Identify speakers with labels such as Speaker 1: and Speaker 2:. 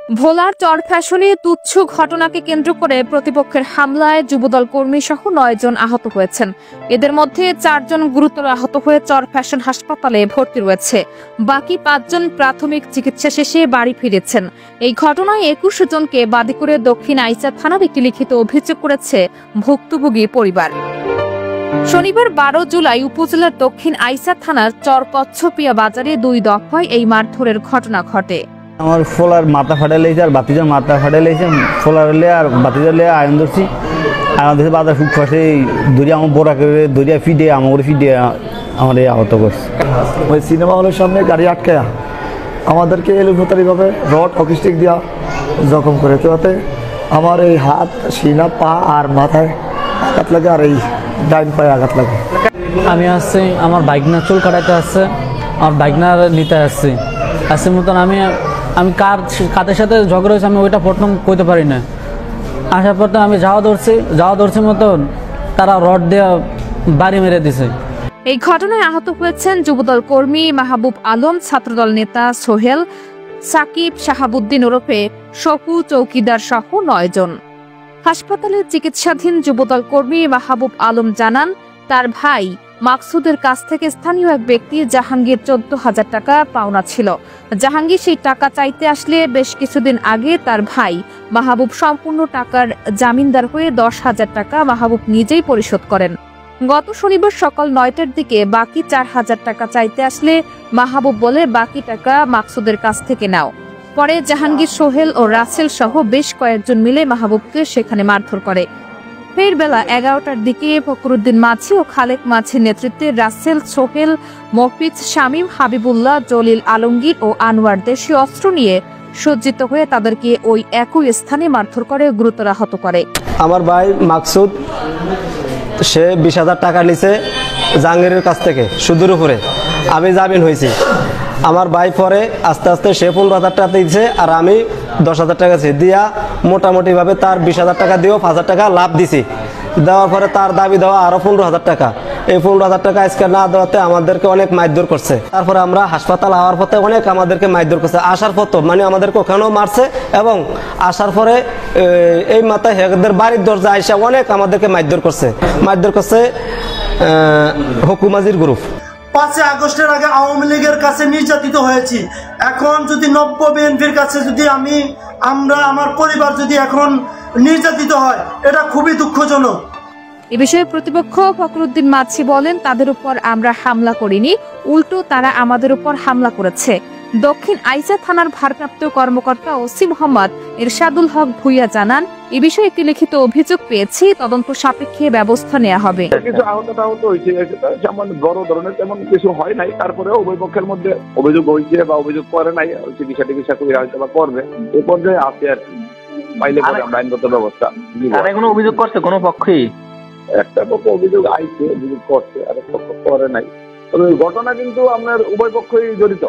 Speaker 1: ভোলার চরফ্যাশনে তুচ্ছ ঘটনাকে কেন্দ্র করে প্রতিপক্ষের হামলায় যুবদল কর্মী সহ 9 জন আহত হয়েছেন। এদের মধ্যে 4 জন গুরুতর আহত হয়ে চরফ্যাশন হাসপাতালে ভর্তি রয়েছে। বাকি 5 জন প্রাথমিক চিকিৎসা শেষে বাড়ি ফিরেছেন। এই ঘটনায় 21 জনকে বাদী করে দক্ষিণ আইচা থানার একটি লিখিত অভিযোগ করেছে ভুক্তভোগী পরিবার। শনিবার 12 জুলাই উপজেলার দক্ষিণ আইচা থানার চর কচ্ছপিয়া বাজারে 2 দফায় এই মারধরের ঘটনা ঘটে।
Speaker 2: আমার ফোলার মাথা ফাটে লেগেছে আর বাতিজার মাথা ফাটে লেগেছে। ফোলার লে আর বাতিজার লে আয়ন ধরছি। আয়ন ধরছি বাজার ফুট ফাঁসে দড়িয়া আমার বোরা করে দড়িয়া ফিডে আমার ফিডে আমার আহত করছে।
Speaker 3: ওই সিনেমা হলের সামনে গাড়ি আটকায়া আমাদেরকে এলোপাতারিভাবে রড হকিস্টিক দেওয়া জখম করে তোতে আমার এই হাত সিনা পা আর মাথায় আঘাত লাগে আর এই ডাইন পায়ে আঘাত লাগে।
Speaker 4: আমি আসছি আমার বাইক না চুল কাটাইতে আসছে, আমার বাইক না নিতে আসছি আসছে মতন আমি কাদের সাথে ঝগড়া হয়েছে আমি ওইটা প্রথম কইতে পারি না। আসার পর তো আমি যাওয়া ধরছি মতন তারা রড দিয়ে বাড়ি মেরে দিছে।
Speaker 1: এই ঘটনায় আহত হয়েছেন যুবদল কর্মী মাহবুব আলম, ছাত্রদল নেতা সোহেল, সাকিব, শাহাবুদ্দিন ওরফে শফু চৌকিদার সহ 9 জন। হাসপাতালে চিকিৎসাধীন যুবদল কর্মী মাহবুব আলম জানান, তার ভাই মাকসুদের কাছ থেকে স্থানীয় এক ব্যক্তি জাহাঙ্গীর 14,000 টাকা পাওনা ছিল। জাহাঙ্গীর সেই টাকা চাইতে আসলে বেশ কিছুদিন আগে তার ভাই মাহবুব সম্পূর্ণ টাকার জামিনদার হয়ে 10,000 টাকা মাহবুব নিজেই পরিশোধ করেন। গত শনিবার সকাল 9টার দিকে বাকি 4,000 টাকা চাইতে আসলে মাহবুব বলে বাকি টাকা মাকসুদের কাছ থেকে নাও। পরে জাহাঙ্গীর, সোহেল ও রাসেল সহ বেশ কয়েকজন মিলে মাহবুবকে সেখানে মারধর করে। ফের বেলা 11টার দিকে ফখরুদ্দিন মাঝি ও খালেক মাঝির নেতৃত্বে রাসেল, সোহেল, মফিজ, শামীম, হাবিবুল্লাহ, জলিল আলমগীর ও আনোয়ার দেশীয় অস্ত্র নিয়ে সজ্জিত হয়ে তাদেরকে ওই একই স্থানে মারধর করে গুরুতর আহত করে।
Speaker 5: আমার ভাই মাকসুদ সে 20,000 টাকা নিছে জাহাঙ্গীরের কাছ থেকে সুদের উপরে। আমি জামিন হয়েছি। আমার ভাই পরে আস্তে আস্তে সে 15,000 টাকা দিচ্ছে আর আমি 10,000 টাকা দিয়া মোটামুটিভাবে তার 20,000 টাকা দিয়েও 5,000 টাকা লাভ দিছি। দেওয়ার পরে তার দাবি দেওয়া আরো 15,000 টাকা। এই 15,000 টাকা আজকে না দেওয়াতে আমাদেরকে অনেক মারধর করছে। তারপরে আমরা হাসপাতাল হওয়ার পথে অনেক আমাদেরকে মারধর করছে। আসার পথ মানে আমাদেরকে ওখানেও মারছে এবং আসার পরে এই মাথায় হেদের বাড়ির দরজা আইসা অনেক আমাদেরকে মারধর করছে হুকুমাজির গ্রুপ।
Speaker 6: 5 আগস্টের আগে আওয়ামী লীগের কাছে নির্যাতিত হয়েছি। এখন যদি নব্য বিএনপির কাছে যদি আমার পরিবার যদি এখন নির্যাতিত হয়, এটা খুবই দুঃখজনক।
Speaker 1: এ বিষয়ে প্রতিপক্ষ ফখরুদ্দিন মাঝি বলেন, তাদের উপর আমরা হামলা করিনি, উল্টো তারা আমাদের উপর হামলা করেছে। দক্ষিণ আইচা থানার ভারপ্রাপ্ত কর্মকর্তা ওসি মোহাম্মদ ইরশাদুল হক ভুইয়া জানান, এ বিষয়ে একটি লিখিত অভিযোগ পেয়েছি, তদন্ত সাপেক্ষে ব্যবস্থা নেওয়া হবে।
Speaker 7: কিছু আহত হয়েছে, যেমন বড় ধরনের তেমন কিছু হয় নাই। তারপরে উভয় পক্ষের মধ্যে অভিযোগ হয়েছে বা অভিযোগ করে নাই, চিকিৎসা করে হয়তো বা করবে, এ পর্যায়ে আছে আর কি। পাইলে পরে আমরা আইনগত ব্যবস্থা।
Speaker 8: কোনো অভিযোগ করছে কোনো পক্ষই?
Speaker 7: একটা পক্ষ অভিযোগ আইছে, অভিযোগ করছে, আর একটা পক্ষ করে নাই। তবে ঘটনা কিন্তু আপনার উভয় পক্ষই জড়িত।